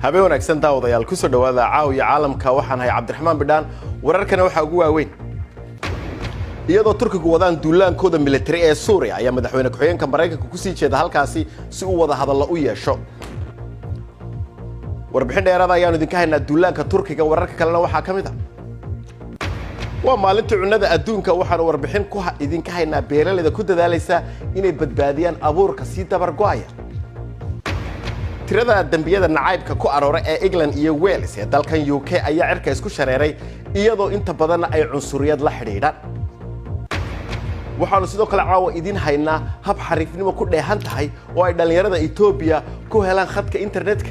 habeen wanaagsan daawadayaal ku soo dhawaada caawiya caalamka waxaan hay Cabdiraxmaan Bidhaan wararkana waxa ugu waaweyn iyadoo Turkigu wadaan duulaankooda military ee Suuriya ayaa madaxweyne ku-xigeenka Mareykanka ku sii jeeda halkaasi si uu wada hadal u yeesho warbixin dheeraad ayaan idinka haynaa duulaanka Turkiga wararka kalena waxa kamid ah waa maalinta cunnada adduunka waxaan warbixin ku idinka haynaa beeraleyda ku dadaalaysa inay badbaadiyaan abuurka si dabar go'aya tirada dambiyada nacaybka ku aroora ee England iyo Wales ee dalkan UK ayaa cirka isku shareeray iyadoo inta badan ay cunsuriyad la xiriiraan waxaanu sidoo kale caawa idin haynaa hab xariifnimo ku dheehan tahay oo ay dhalinyarada Ethiopia ku helaan khadka internetka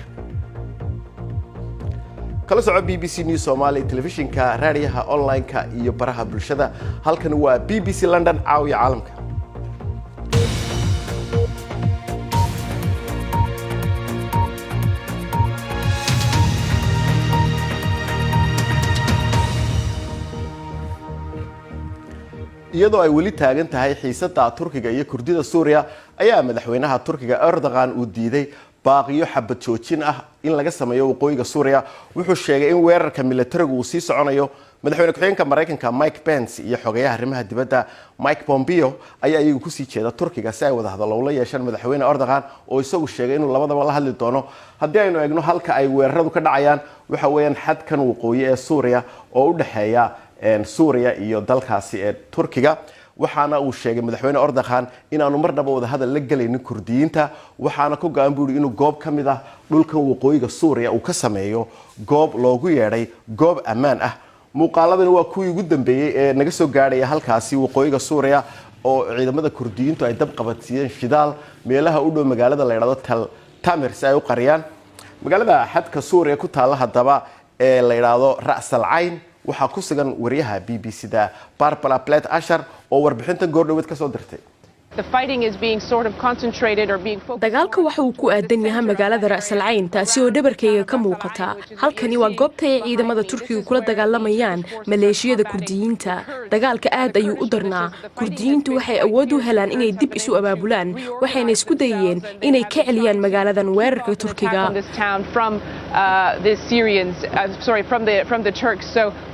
kala soco BBC News Somali televisionka raadiyaha online-ka iyo baraha bulshada halkan waa BBC London caawiya caalamka iyadoo ay wali taagan tahay xiisada Turkiga iyo Kurdida Suuriya ayaa madaxweynaha Turkiga Erdogan uu diiday baaqiyo xabad joojin ah in laga sameeyo waqooyiga Suuriya wuxuu sheegay in weerarka militarigu uu sii soconayo madaxweyne ku-xigeenka Mareykanka Mike Pence iyo xogayaha arrimaha dibadda Mike Pompeo ayaa iyagu ku sii jeeda Turkiga si ay wada hadal ula yeeshaan madaxweyne Erdogan oo isagu sheegay inuu labadaba la hadli doono haddii aynu eegno halka ay weeraradu ka dhacayaan waxa weeyaan xadkan waqooyi ee Suuriya oo u dhaxeeya Suuriya iyo dalkaasi ee Turkiga waxaana uu sheegay madaxweyne Erdogan inaanu marnaba wada hadal la galaynin Kurdiyiinta waxaana ku go'an buuri inuu goob kamid ah dhulkan waqooyiga Suuriya uu ka sameeyo goob loogu yeeray goob ammaan ah muuqaaladani waa kuwii ugu dambeeyay ee naga soo gaadhay halkaasi waqooyiga Suuriya oo ciidamada Kurdiyiintu ay dab qabatiyeen shidaal meelaha u dhow magaalada la yiraahdo Tal Tamir si ay u qariyaan magaalada xadka Suuriya ku taala hadaba ee la yiraahdo Ras Al Ain waxa ku sugan wariyaha BBC-da Barbara Plett Asher oo warbixinta goordhoweed ka soo dirtay dagaalka waxa uu ku aadan yahay magaalada Ras Al Ain taasi oo dhabarkayga ka muuqata halkani waa goobta ay ciidamada Turkiga kula dagaalamayaan maleeshiyada Kurdiyiinta dagaalka aad ayuu u darnaa Kurdiyiintu waxay awood u helaan inay dib isu abaabulaan waxayna isku dayeen inay ka celiyaan magaaladan weerarka Turkiga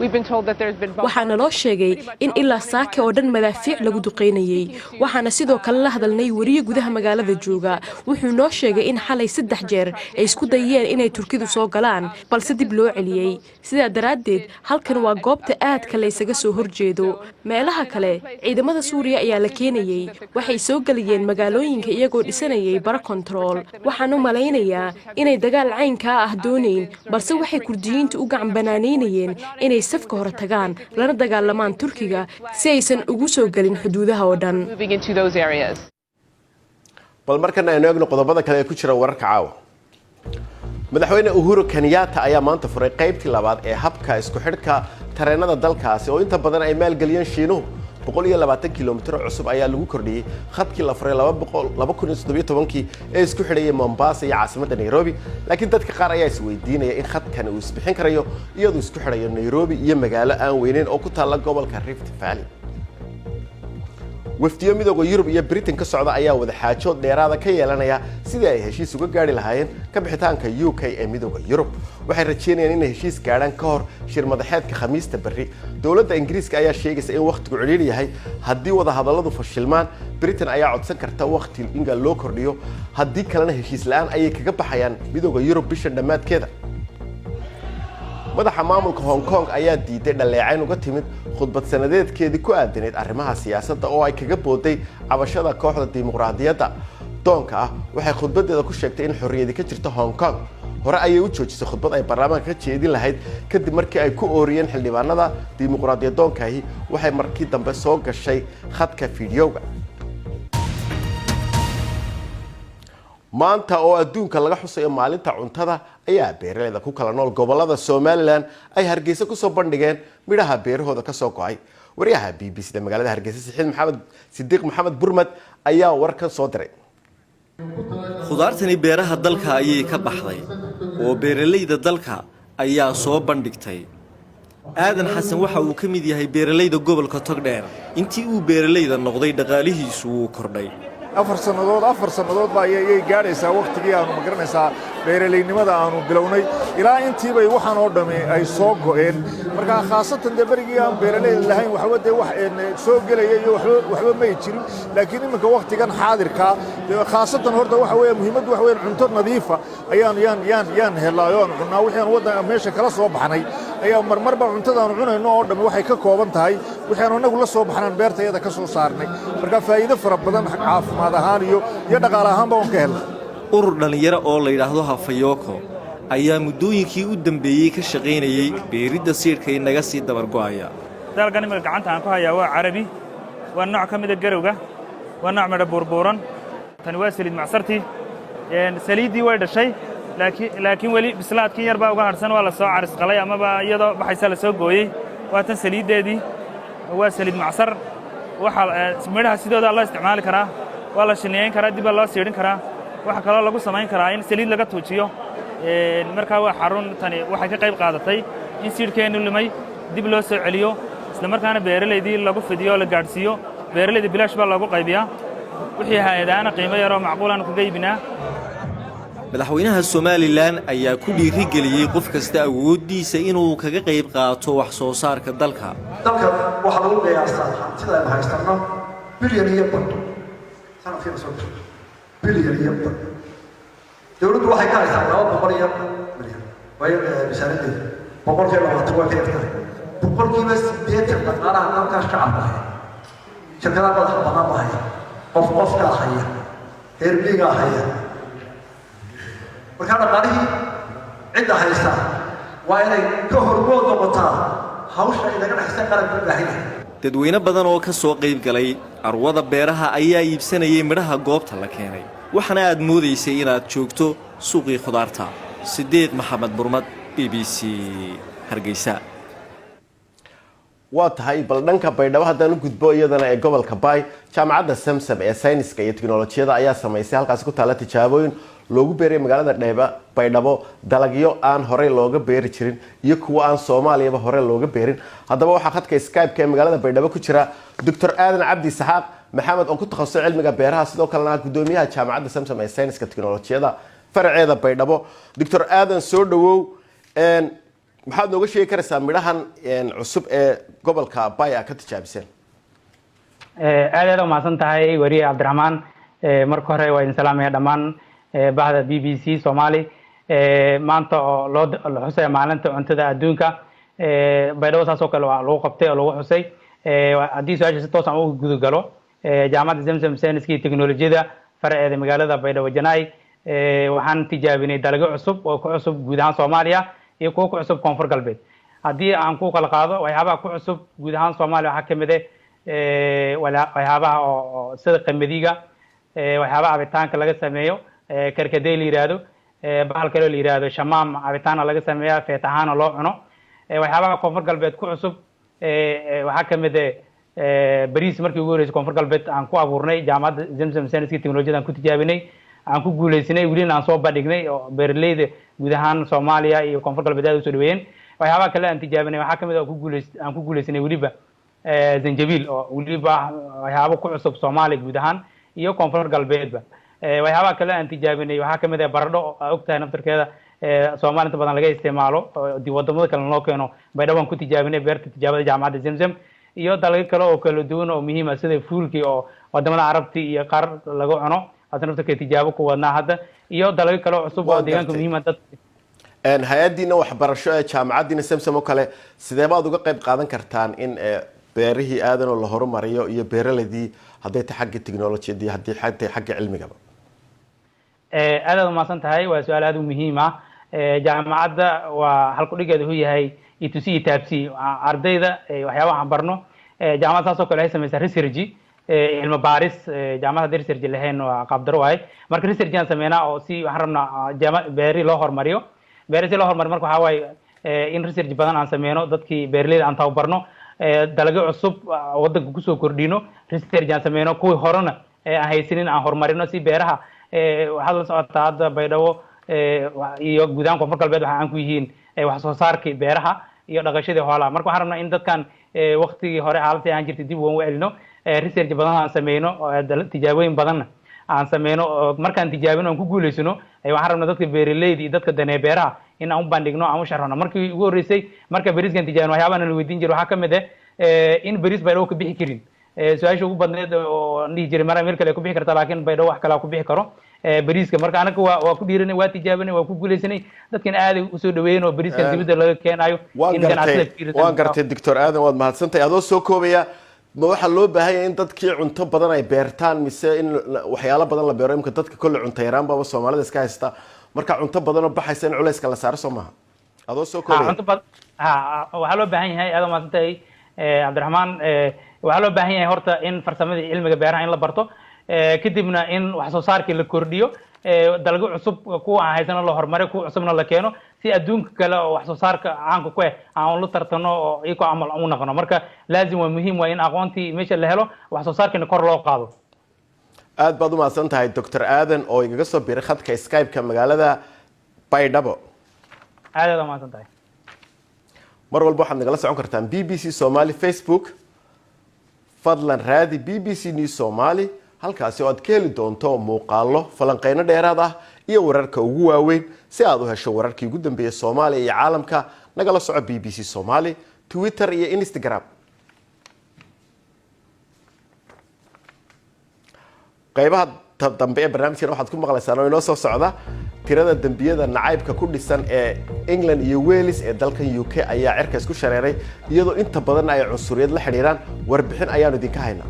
waxaana loo sheegay in ilaa saaka oo dhan madaafiic lagu duqeynayay waxaana sidoo kale la hadalnay wariye gudaha magaalada jooga wuxuu noo sheegay in xalay 3 jeer ay isku dayeen inay Turkidu soo galaan balse dib loo celiyay sidaa daraadeed halkan waa goobta aadka la isaga soo horjeedo meelaha kale ciidamada Suuriya ayaa la keenayay waxay soo galiyeen magaalooyinka iyagoo dhisanayay bar control waxaan u maleynayaa inay dagaal caynka ah doonayn balse waxay Kurdiyiintu u gacan banaanaynayeen inay safka hore tagaan lana dagaalamaan Turkiga si aysan ugu soo galin xuduudaha oo dhan bal markan aynu eegno qodobada kale ee ku jira wararka caawa madaxweyne Uhuru Kenyatta ayaa maanta furay qaybtii labaad ee habka isku xidhka tareenada dalkaasi oo inta badan ay maalgeliyeen Shiinuhu 120 kilomitir cusub ayaa lagu kordhiyay khadkii la furay 2017 ee isku xidhayay Mombasa iyo caasimadda Nairobi laakiin dadka qaar ayaa isweydiinaya in khadkan uu isbixin karayo iyadoo isku xidhayo Nairobi iyo magaalo aan weyneyn oo ku taala gobolka Rift Valley wafdiyo midowga Yurub iyo Britain ka socda ayaa wada xaajood dheeraada ka yeelanaya sidii ay heshiis uga gaari lahaayeen ka bixitaanka UK ee midowga Yurub waxay rajeynayaan in heshiis gaaraan ka hor shir madaxeedka Khamiista berri dawladda Ingiriiska ayaa sheegaysa in waqtigu ciriir yahay haddii wada hadalladu fashilmaan Britain ayaa codsan karta waqti in loo kordhiyo haddii kalena heshiis la'aan ayay kaga baxayaan midowga Yurub bisha dhamaadkeeda madaxa maamulka Hong Kong ayaa diiday dhaleecayn uga timid khudbad sanadeedkeedii ku aadaneed arrimaha siyaasadda oo ay kaga booday cabashada kooxda dimuqraadiyadda doonka ah waxay khudbadeeda ku sheegtay in xorriyadi ka jirto Hong Kong hore ayay u joojisay khudbad ay baarlamaanka ka jeedin lahayd kadib markii ay ku ooriyeen xildhibaanada dimuqraadiyadoonkahi waxay markii dambe soo gashay khadka fiidiyowga maanta oo adduunka laga xusayo maalinta cuntada ayaa beeraleyda ku kala nool gobolada Somaliland ay Hargeysa ku soo bandhigeen midhaha beerahooda ka soo go'ay wariyaha BBC-da magaalada Hargeysa Sidiiq Maxamed Burmad ayaa warkan soo diray khudaartani beeraha dalka ayay ka baxday oo beeraleyda dalka ayaa soo bandhigtay aadan xasan waxa uu ka mid yahay beeraleyda gobolka Togdheer intii uu beeraleyda noqday dhaqaalihiisu uu kordhay 4 sannadood baa ayay gaadhaysaa waqtigii aanu magaranaysaa beeralaynimada aanu bilownay ilaa intiibay waxaan oo dhami ay soo go'een marka khaasatan dee berigii aan beeralay lahayn waxba dee wax soo gelaya iyo waxba may jirin laakiin iminka waqtigan xaadirka khaasatan horta waxa weeye muhiimaddu waxa weeye cunto nadiifa ayaan helaayo aan cunaa wixii aan waddan meesha kala soo baxnay ayaa marmarba cuntada aan cunayno oo dhami waxay ka kooban tahay wixii aan anagu la soo baxnaan beertayada ka soo saarnay marka faa'iido fara badan caafimaad ahaan iyo dhaqaale ahaanba waan ka helnay urur dhallinyaro oo la yidhaahdo Hafayoko ayaa muddooyinkii u dambeeyey ka shaqaynayay beeridda siidhka inaga sii dabargo'aya dalkan imika gacanta aan ku hayaa waa carabi waa nooc ka mid ah garowga waa nooc midho burburan tani waa saliid macsartii saliiddii way dhashay laakiin weli bislaadkii yar baa uga harsan waa la soo caris qalay amaba iyadoo baxaysa la soo gooyey waa tan saliiddeedii waa saliid macsar waxaa midhaha sidooda loo isticmaali karaa waa la shineeyn karaa dib baa loo siidhin karaa waxa kaloo lagu samayn karaa in saliid laga tuujiyo markaa waa xarun tani waxay ka qayb qaadatay in siidhkeennu lumay dib loo soo celiyo isla markaana beeralaydii lagu fidiyo oo la gaadhsiiyo beeralayda bilaash baa loogu qaybiyaa wixii hay-adaana qiimo yaroo macquulaan kaga iibinaa madaxweynaha Somaliland ayaa ku dhiirigeliyay qof kasta awoodiisa inuu kaga qayb qaato wax soo saarka dalka waxa lagu qiyaastaa hantida ay haystaan bilyan iyo badh sanadkii soo bilyan iyo badh dawladdu waxay ka haysaa 200 iyo milyan way bisaaradii boqolkiiba 20 waa ka yartahay boqolkiiba 80 dhaqaalaha dalka shacabka shirkadaha madaxa bannaan baa haya qofka haya herbiga haya marka dhaqaalihii cidda haysta waa inay ka hormood noqotaa hawsha inaga dhaxaysa qaranka u baahan yahay dadweyne badan oo ka soo qayb galay arwada beeraha ayaa iibsanayay midhaha goobta la keenay waxana aad moodaysay inaad joogto suuqii khudaarta Sideed Maxamed Burmad BBC Hargeysa waa tahay bal dhanka baydhabo haddaan u gudbo iyadana ee gobolka Bay jaamacadda Samsam ee sayniska iyo tiknoolajiyada ayaa samaysay halkaas ku taala tijaabooyin loogu beeray magaalada Baydhabo dalagyo aan hore looga beeri jirin iyo kuwa aan Soomaaliyaba hore looga beerin haddaba waxa khadka Skype ee magaalada Baydhabo ku jira Dr. Aadan Cabdi Saxaaq Maxamed oo ku takhasusay cilmiga beeraha sidoo kalena gudoomiyaha jaamacadda Samsam ee sayniska tiknoolajiyada faraceeda Baydhabo Dr. Aadan soo dhawow maxaad nooga sheegi karaysaa midhahan cusub ee gobolka Bay ka tijaabiseen aad u mahadsan tahay wariye Cabdiraxmaan marka hore waa idin salaamaya dhammaan bahda BBC Somali maanta oo loo xusay maalinta cuntada adduunka Baydhabo saasoo kale waa lagu qabtay oo lagu xusay haddii su'aasha si toos ah ugu guda galo jaamacadda Samsam sayniska iyo tiknoolajiyada faraceeda magaalada Baydhabo Janaay waxaan tijaabinay dalagyo cusub oo ku cusub guud ahaan Soomaaliya iyo kuwa ku cusub koonfur galbeed haddii aan ku kala qaado waxyaabaha ku cusub guud ahaan Soomaaliya waxaa kamid ah waxyaabaha oo sida qamadiga waxyaabaha cabitaanka laga sameeyo karkadee la yiraahdo bahal kale la yiraahdo shamaam cabitaana laga sameeyaa feetahaana loo cuno waxyaabaha koonfur galbeed ku cusub waxaa kamid ah bariis markii ugu horeysay koonfur galbeed aan ku abuurnay jaamacadda Zamzam sayniska tiknoolajiyada aan ku tijaabinay aan ku guuleysanay weli aan soo bandhignay oo beeraleyda guud ahaan Soomaaliya iyo koonfur galbeed aad u soo dhaweeyeen waxyaabaha kale aan tijaabinay waxaa kamid ah aan ku guuleysanay weliba zanjabil oo weliba waxyaabo ku cusub Soomaaliya guud ahaan iyo koonfur galbeedba waxyaabaha kale aan tijaabinay waxaa kamid ah baradho oo ogtahay naftarkeeda Soomaaliya inta badan laga isticmaalo wadamada kale loo keeno Baydhabo aan ku tijaabinay beerta tijaabada jaamacadda Zamzam iyo dalagyo kale oo kala duwan oo muhiim ah sida fuulkii oo wadamada Carabta iyo qaar laga cuno hadda naftarkeeda tijaabo ku wadnaa hadda iyo dalagyo kale oo cusub oo deegaanka muhiim ah dad hay'adiina waxbarasho ee jaamacaddiina Samsam oo kale sidee baad uga qayb qaadan kartaan in beerihii aadan oo la horumariyo iyo beeraladii hadday tahay xagga tiknoolajiyada haddii xagga cilmigaba aad u mahadsan tahay waa su'aal aad u muhiim ah jaamacadda waa halku dhigeedu yahay itusi taabsi ardayda waxyaabaha barno jaamacadda saasoo kale ay samaysaa research cilmi baaris jaamacadda research lahayn waa qaabdaro waay marka research aan sameynaa oo si waxaan rabnaa beeri loo horumariyo beeri si loo horumariyo marka waxaa waaye in research badan aan sameyno dadkii beeraleyda aan tababarno dalagyo cusub waddanka kusoo kordhino research aan sameyno kuwii horena aan haysanin aan horumarino si beeraha waxaad la socotaa hadda Baydhabo iyo guud ahaan koonfur galbeed waxa aan ku yihiin wax soo saarkii beeraha iyo dhaqashadii xoolaha marka waxaan rabnaa in dadkan waqtigii hore xaaladii aan jirtay dib ugu celino research badan aan sameyno tijaabooyin badan aan sameyno markaan tijaabino aan ku guuleysano waxaan rabnaa dadka beeraleyda iyo dadka daneebeeraha in aan u bandhigno aan u sharxno markii ugu horeysay marka bariiskan tijaabino waxyaabaha la weydiin jiray waxaa ka mid in bariis baydhabo ka bixi karin su-aasha ugu badneed oo dhihi jiray mara meel kale ku bixi karta laakiin baydhabo wax kale ku bixi karo bariiska marka anaga waa ku dhiiranay waa tijaabinay waa ku guuleysanay dadkana aad u soo dhaweeyeen oo bariiskan dibadda laga keenayo waan gartay doctor aadan waad mahadsantahay adoo soo koobaya ma waxaa loo baahan yahay in dadkii cunto badan ay beertaan mise in waxyaalo badan la beero imka dadka kolle cunto yaraan baaba soomaalida iska haysta marka cunto badanoo baxaysa in culayska la saaro soo maaha adoo soo koobaya waxaa loo baahan yahay aad mahadsantahay cabdiraxmaan waxaa loo baahan yahay horta in farsamadii cilmiga beeraha in la barto kadibna in wax soo saarkii la kordhiyo dalagyo cusub kuwa aan haysano la horumariyo kuwa cusubna la keeno si adduunka kale oo wax soo saarka caanka ku aan la tartano oo iyagoo camal u noqono marka laazim waa muhiim waa in aqoontii meesha la helo wax soo saarkiina kor loo qaado aad baad u mahadsan tahay doctor aadan oo igaga soo biiray khadka skype-ka magaalada baydhabo aad u mahadsan tahay mar walba waxaad nagala socon kartaan BBC Somali Facebook fadlan raadi BBC News Somali halkaasi oo aad ka heli doonto muuqaalo falanqeyno dheeraad ah iyo wararka ugu waaweyn si aad u hesho wararkii ugu dambeeyay Soomaaliya iyo caalamka nagala soco BBC Somali Twitter iyo Instagram qaybaha dambe ee barnaamijkan waxaad ku maqlaysaan oo inoo soo socda tirada dambiyada nacaybka ku dhisan ee England iyo Wales ee dalkan UK ayaa cirka isku shareeray iyadoo inta badan ay cunsuriyad la xiriiraan warbixin ayaanu idinka haynaa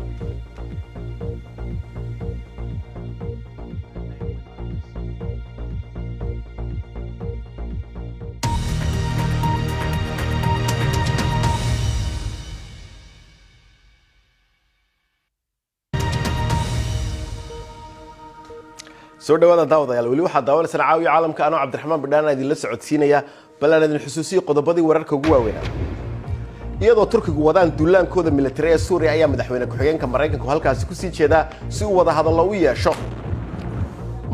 soo dhawaada daawadayaal weli waxaa daawanaysan caawiya caalamka anoo cabdiraxmaan bidhaan idin la socodsiinaya bal aan idin xusuusiyo qodobadii wararka ugu waaweynaa iyadoo turkigu wadaan duulaankooda militari ee Suuriya ayaa madaxweyne ku-xigeenka Mareykanku halkaasi ku sii jeedaa si uu wada hadallo u yeesho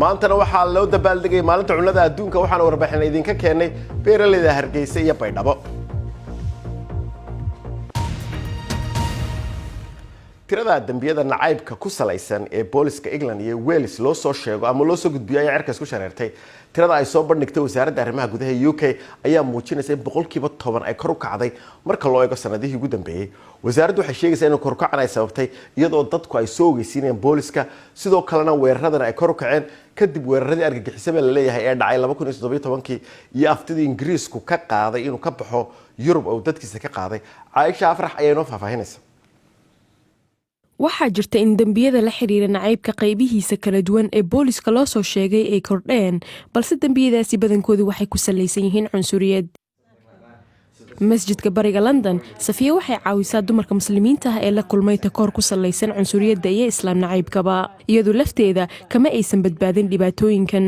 maantana waxaa loo dabaaldegay maalinta cunnada adduunka waxaana warbixin idinka keenay beeraleyda Hargeysa iyo Baydhabo tirada dambiyada nacaybka ku salaysan ee booliska England iyo Wales loo soo sheego ama loo soo gudbiyo ayaa cirka isku shareertay tirada ay soo bandhigtay wasaaradda arrimaha gudaha UK ayaa muujinaysa in 10% ay kor u kacday marka loo eego sanadihii ugu dambeeyay wasaaraddu waxay sheegaysaa in kor u kacan ay sababtay iyadoo dadku ay soo ogeysiinayeen booliska sidoo kalena weeraradan ay kor u kaceen kadib weeraradii argagixisada la leeyahay ee dhacay 2017 iyo aftidii Ingiriisku ka qaaday inuu ka baxo Yurub oo dadkiisa ka qaaday Caaisha Afrax ayaa inoo faahfaahinaysa waxaa jirta in dambiyada la xiriira nacaybka qaybihiisa kala duwan ee booliska loo soo sheegay ay kordheen balse dambiyadaasi badankoodu waxay ku salaysan yihiin cunsuriyad masjidka bariga London Safiya waxay caawisaa dumarka muslimiinta ah ee la kulmay takoor ku salaysan cunsuriyadda iyo islaam nacaybkaba iyadoo lafteeda kama aysan badbaadin dhibaatooyinkan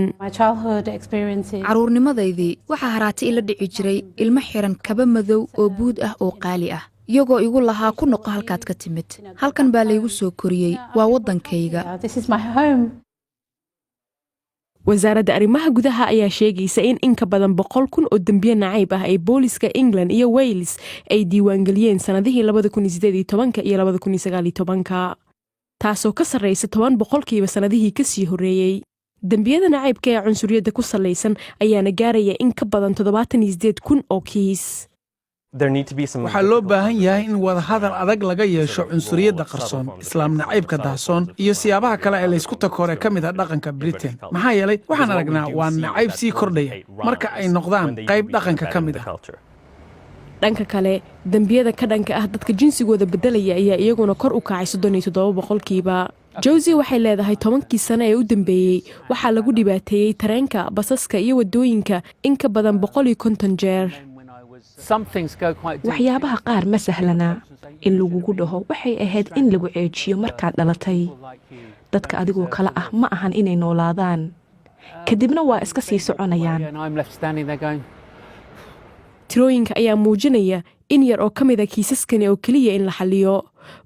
caruurnimadeydii waxaa haraati ila dhici jiray ilmo xiran kaba madow oo buud ah oo qaali ah iyagoo igu lahaa ku noqo halkaad ka timid halkan baa laygu soo koriyey waa waddankayga wasaaradda arrimaha gudaha ayaa sheegaysa in ka badan 100,000 oo dambiye nacayb ah ay booliska England iyo Wales ay diiwaangeliyeen sanadihii 2018 iyo 2019 taasoo ka sarreysa 10% sanadihii ka sii horeeyay dambiyada nacaybka ee cunsuriyadda ku salaysan ayaana gaaraya in ka badan 78,000 oo kiis waxaa loo baahan yahay in wadahadal adag laga yeesho cunsuriyadda qarsoon islaam nacaybka daahsoon iyo siyaabaha kale ee laysku takoore ka mid ah dhaqanka Britain maxaa yeelay waxaan aragnaa waa nacayb sii kordhaya marka ay noqdaan qayb dhaqanka ka mid ah dhanka kale dambiyada ka dhanka ah dadka jinsigooda bedelaya ayaa iyaguna kor u kacay 37%. Josie waxay leedahay 10kii sano ee u dambeeyay waxaa lagu dhibaateeyay tareenka basaska iyo wadooyinka in ka badan 150 jeer waxyaabaha qaar ma sahlana in lagugu dhaho waxay ahayd in lagu ceejiyo markaad dhalatay dadka adigoo kale ah ma ahan inay noolaadaan kadibna waa iska sii soconayaan tirooyinka ayaa muujinaya in yar oo ka mida kiisaskani oo keliya in la xaliyo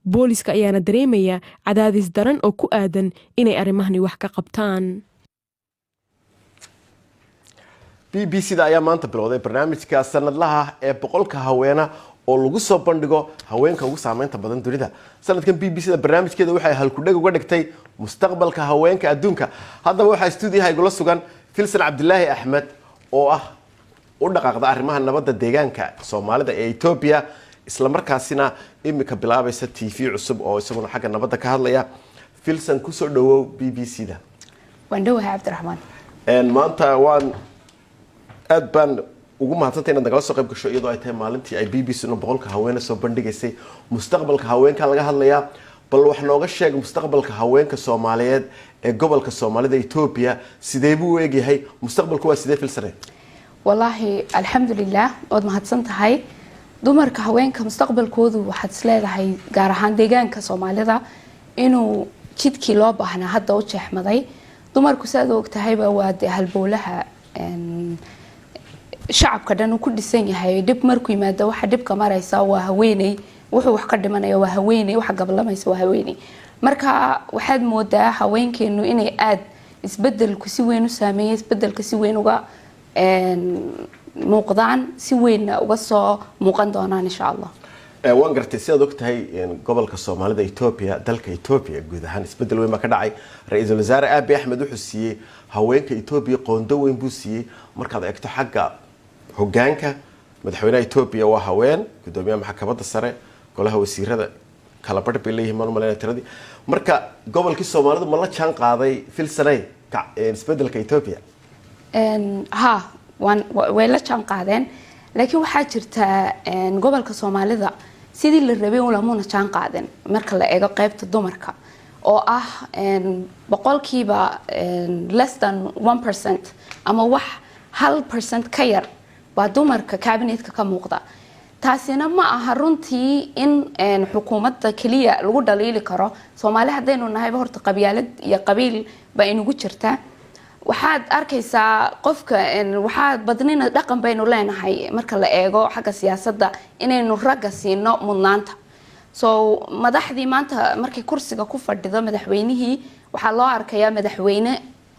booliska ayaana dareemaya cadaadis daran oo ku aadan inay arrimahani wax ka qabtaan BBC-da ayaa maanta bilowday barnaamijka sanadlaha ee 100 haweena oo lagu soo bandhigo haweenka ugu saameynta badan dunida. sanadkan BBC da barnaamijkeeda waxay halkudheg uga dhigtay mustaqbalka haweenka adduunka. haddaba waxaa stuudiyaha igula sugan Filsan Cabdilaahi Axmed oo ah u dhaqaaqda arrimaha nabadda deegaanka Soomaalida ee Ethiopia, isla markaasina imika bilaabaysa TV cusub oo isaguna xagga nabadda ka hadlaya. Filsan ku soo dhawow BBC da. waan dhawahay Cabdiraxmaan. maanta waan aad baan ugu mahadsantahay inaad nagala soo qayb gasho iyadoo ay tahay maalintii ay BBC-na boqolka haweenka soo bandhigaysay mustaqbalka haweenka laga hadlayaa. bal wax nooga sheeg mustaqbalka haweenka Soomaaliyeed ee gobolka Soomaalida Ethiopia sidee buu u egyahay mustaqbalku waa sidee Filsan? wallaahi alxamdulillaah ood mahadsan tahay. dumarka haweenka mustaqbalkoodu waxaad isleedahay gaar ahaan deegaanka Soomaalida inuu jidkii loo baahnaa hadda u jeexmaday. dumarku saad og tahayba waa halbowlaha shacabka dhan uu ku dhisan yahay. dib markuu yimaado waxa dibka maraysa waa haweeney, wuxuu wax ka dhimanaya waa haweeney, waxa gablamaysa waa haweeney. marka waxaad moodaa haweenkeenu inay aad isbedelku si weyn u saameeyay, isbedelka si weyn uga muuqdaan, si weyn uga soo muuqan doonaan insha Allah. waan gartay sidaad og tahay gobolka Soomaalida Ethiopia, dalka Ethiopia guud ahaan isbedel weyn ma ka dhacay. Ra'iisul Wasaare Abiy Ahmed wuxuu siiyay haweenka Ethiopia qondo weyn buu siiyay. markaad eegto xagga hoggaanka madaxweynaha Ethiopia waa haween, gudoomiyaha maxkamadda sare, golaha wasiirada kala badh bay leeyihiin maamulka tiradii. marka gobolkii Soomaalida ma la jaan qaaday Filsanay isbedelka Ethiopia? ha way la jaan qaadeen, laakiin waxaa jirta gobolka Soomaalida sidii la rabay oo lamuna jaan qaadan marka la eego qaybta dumarka oo ah boqolkiiba less than 1% ama wax 1% ka yar baa dumarka cabinetka ka muuqda. taasina ma aha runtii in xukuumadda kaliya lagu dhaliili karo. Soomaali hadaynu nahay horta qabyaalad iyo qabiil baa inugu jirta. waxaad arkaysaa qofka waxaad badnina dhaqan baynu leenahay marka la eego xagga siyaasadda inaynu ragga siino mudnaanta. madaxdii maanta markay kursiga ku fadhido madaxweynihii waxaa loo arkayaa madaxweyne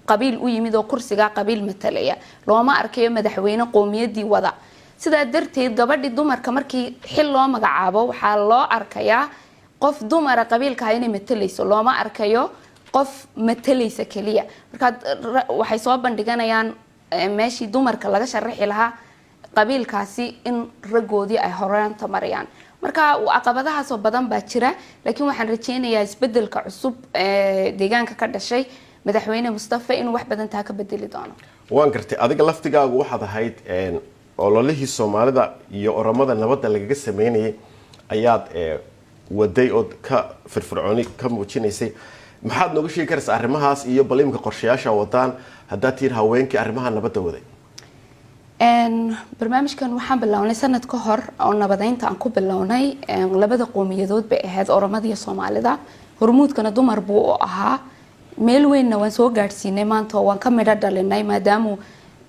qabiil u yimid oo kursiga qabiil matalaya, looma arkayo madaxweyne qoomiyadii wada. sidaa darteed gabadhii dumarka markii xil loo magacaabo waxaa loo arkayaa qof dumara qabiilka inay matalayso, looma arkayo qof matalaysa kaliya. marka waxay soo bandhiganayaan meeshii dumarka laga sharaxi lahaa qabiilkaasi in ragoodii ay horeanta marayaan. marka caqabadahaas oo badan baa jira, laakiin waxaan rajeynayaa isbedelka cusub ee deegaanka ka dhashay madaxweyne Mustafa inuu wax badan taa ka bedeli doono. waan gartay adiga laftigaagu waxaad ahayd ololihii Soomaalida iyo oramada nabadda lagaga sameeyay ayaad waday oo ka firfircooni ka muujinaysay. maxaad nooga sheegi karaysaa arrimahaas iyo balimka qorshayaasha wadaan haddaad tiir haweenkii arrimaha nabadda waday? barnaamijkan waxaan bilownay sanad ka hor oo nabadeynta aan ku bilownay. labada qowmiyadood bay ahayd oramada iyo Soomaalida. hormuudkana dumar buu u ahaa. meel weynna waan soo gaadhsiinay maanta oo waan ka midho dhalinay maadaama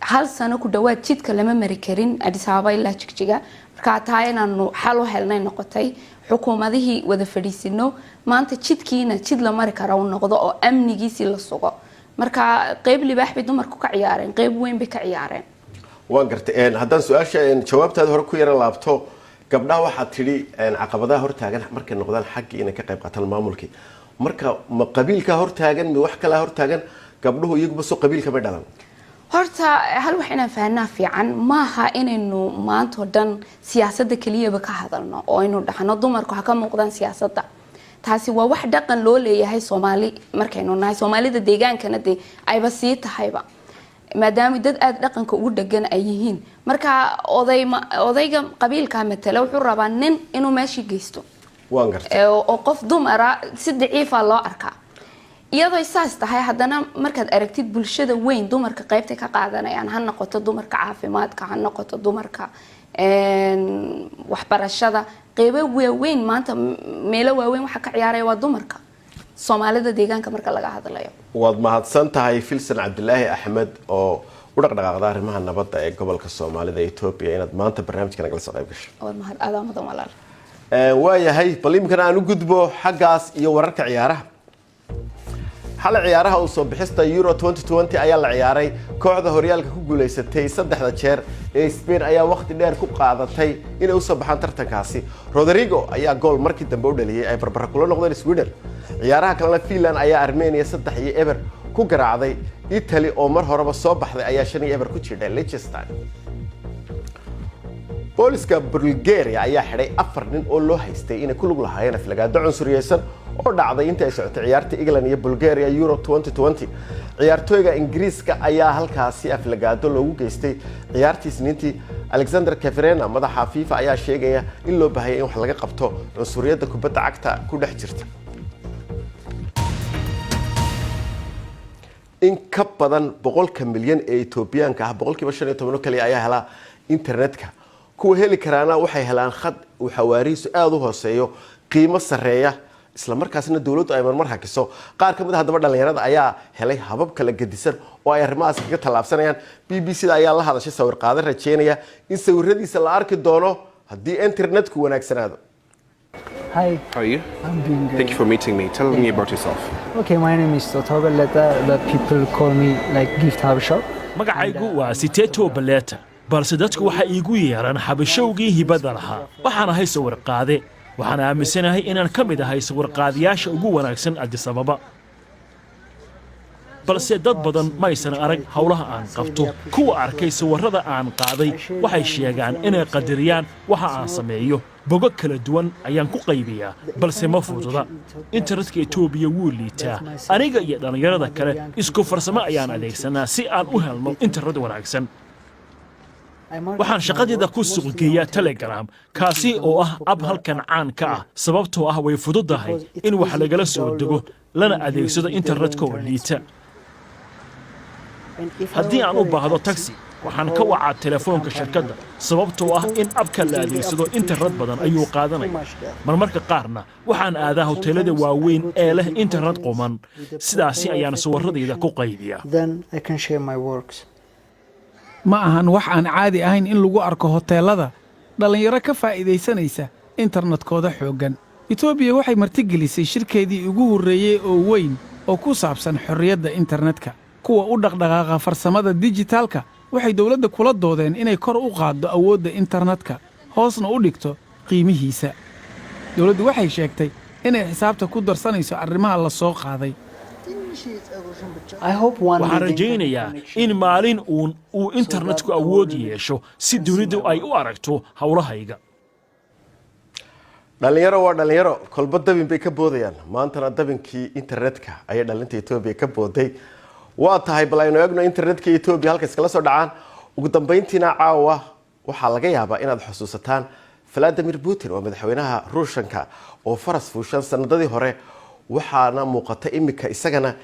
hal sano ku dhawaad jidka lama mari karin Addis Ababa ilaa Jigjiga. marka taa inaanu xal u helnay noqotay xukuumadihii wada fadhiisino maanta jidkiina jid la mari karo noqdo oo amnigiisi la sugo. marka qayb libaax bay dumarku ka ciyaareen, qayb weyn bay ka ciyaareen. waan gartay haddaan su-aasha jawaabtaada hore ku yara laabto, gabdhaha waxaad tidhi caqabadaha hortaagan markay noqdaan xaggii inay ka qayb qaataan maamulkii. marka ma qabiilka hortaagan ma wax kale hortaagan? gabdhuhu iyaguba soo qabiilka ma dhalan? horta hal wax inaan fahanaa fiican maaha inaynu maanta dhan siyaasadda kaliyaba ka hadalno oo aynu dhaxno dumarku ha ka muuqdaan siyaasadda. taasi waa wax dhaqan loo leeyahay Soomaali markaynu nahay. Soomaalida deegaankana ayba sii tahayba maadaama dad aad dhaqanka ugu dhagan ay yihiin. marka odayga qabiilka matala wuxuu rabaa nin inuu meeshii geysto. waan gartay oo qof dumara si daciif ah loo arkaa. iyadoo saas tahay haddana markaad aragtid bulshada weyn dumarka qaybta ka qaadanayaan, ha noqoto dumarka caafimaadka, ha noqoto dumarka waxbarashada, qaybo waaweyn maanta meelo waaweyn waxa ka ciyaaraya waa dumarka Soomaalida deegaanka marka laga hadlayo. waad mahadsan tahay Filsan Cabdilaahi Axmed oo u dhaqdhaqaaqda arrimaha nabadda ee gobolka Soomaalida Ethiopia inaad maanta barnaamijkan nagala soo qayb gasho. waad mahadsan walaal. waayahay bal imkan aan u gudbo xaggaas iyo wararka ciyaaraha. xal ciyaaraha uu soo bixista Euro 2020 ayaa la ciyaaray kooxda horyaalka ku guuleysatay 3 jeer ee Spain ayaa waqti dheer ku qaadatay inay u soo baxaan tartankaasi Rodrigo ayaa gool markii dambe u dhaliyay ay barbar kula noqdeen Sweden ciyaaraha kalena Finland ayaa Armenia 3-0 ku garaacday Italy oo mar horeba soo baxday ayaa 5-0 ku jiiday Liechtenstein booliska Bulgaria ayaa xidhay 4 nin oo loo haystay inay ku lug lahaayeen aflagaado cunsuriyeysan oo dhacday inta ay socotay ciyaarta England iyo Bulgaria Euro 2020 ciyaartooyga Ingiriiska ayaa halkaasi aflagaado loogu geystay ciyaartii Isniintii Alexander Kaferena madaxa FIFA ayaa sheegaya in loo baahay in wax laga qabto cunsuriyada kubadda cagta ku dhex jirta in ka badan 100 milyan ee Etoobiyaanka ah 15% kaliya ayaa hela internetka kuwa heli karaana waxay helaan khad uu xawaarihiisu aad u hooseeyo qiimo sareeya isla markaasna dawladdu ay marmar hakiso qaar ka mid ah dhalinyarada ayaa helay habab kala gedisan oo ay arrimahaas kaga talaabsanayaan BBC-da ayaa la hadashay sawir qaade rajeynaya in sawiradiisa la arki doono haddii internetku wanaagsanaado Hi. How are you? I'm doing good. Thank you for meeting me. Tell me about yourself. Okay, my name is Totobe Leta, but people call me like Gift Habshop. magacaygu waa Siteto Baleta balse dadku waxa iigu yeeran xabashowgii hibada lahaa waxaan ahay sawir qaade waxaan aaminsanahay inaan ka mid ahay sawir qaadiyaasha ugu wanaagsan Addis Ababa balse dad badan ma aysan arag hawlaha aan qabto kuwa arkay sawirrada aan qaaday waxay sheegaan inay qadariyaan waxa aan sameeyo bogo kala duwan ayaan ku qaybiyaa balse ma fududa internetka Itoobiya wuu liitaa aniga iyo dhalinyarada kale isku farsamo ayaan adeegsanaa si aan u helno internet wanaagsan waxaan shaqadeeda ku suuq geeyaa Telegram kaasi oo ah ab halkan caan ka ah sababtoo ah way fududahay in wax lagala soo dego lana adeegsado internetka oo liita haddii aan u baahdo taxi waxaan ka wacaa telefoonka shirkadda sababtoo ah in abka la adeegsado internet badan ayuu qaadanaya marmarka qaarna waxaan aadaa hoteelada waaweyn ee leh internet quman sidaasi ayaan sawirradayda ku qaybiyaa ma ahan wax aan caadi ahayn in lagu arko hoteelada dhallinyaro ka faa'iidaysanaysa internetkooda xooggan Itoobiya waxay martigelisay shirkeedii ugu horreeyay oo weyn oo ku saabsan xorriyadda internetka kuwa u dhaqdhaqaaqa farsamada dijitaalka waxay dawladda kula doodeen inay kor u qaaddo awoodda internetka hoosna u dhigto qiimihiisa dawladdu waxay sheegtay inay xisaabta ku darsanayso arrimaha la soo qaaday waxaan rajaynayaa in maalin uu internetku awood yeesho si dawladdu ay u aragto hawlahayga dhalinyaro waa dhalinyaro kolba dabin bay ka boodayaan maantana dabinkii internetka ayay dhalinta Itoobiya ka booday waa tahay bal aynu eegno internetka Itoobiya halka iskala soo dhacaan ugu dambeyntiina caawa waxaa laga yaabaa inaad xusuusataan Vladimir Putin oo madaxweynaha Ruushka oo faras fuushan sanadadii hore waxaana muuqata imika isagana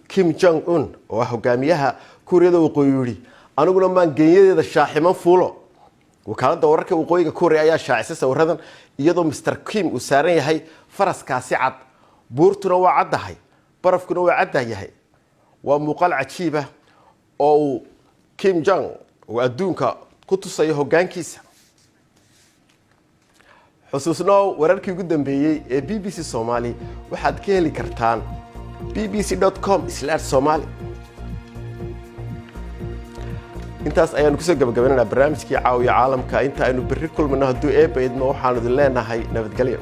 Kim Jong Un oo hogaamiyaha Kuuriyada Waqooyi aniguna maan geenyadeeda shaaximan fuulo wakaalada wararka waqooyiga Kuuriya ayaa shaacisay sawiradan iyadoo Mr Kim uu saaran yahay faraskaasi cad buurtuna waa caddahay barafkuna waa caddahay waa muuqaal cajiib ah oo Kim Jong oo adduunka ku tusayo hoggaankiisa xusuusnoo wararkii ugu dambeeyay ee BBC Somali waxaad ka heli kartaan bbc.com/somali intaas ayaan ku soo gabagabeynaa barnaamijkii caawiya caalamka inta aynu berri kulmano hadduu eebaydmo waxaanu idin leenahay nabadgelyo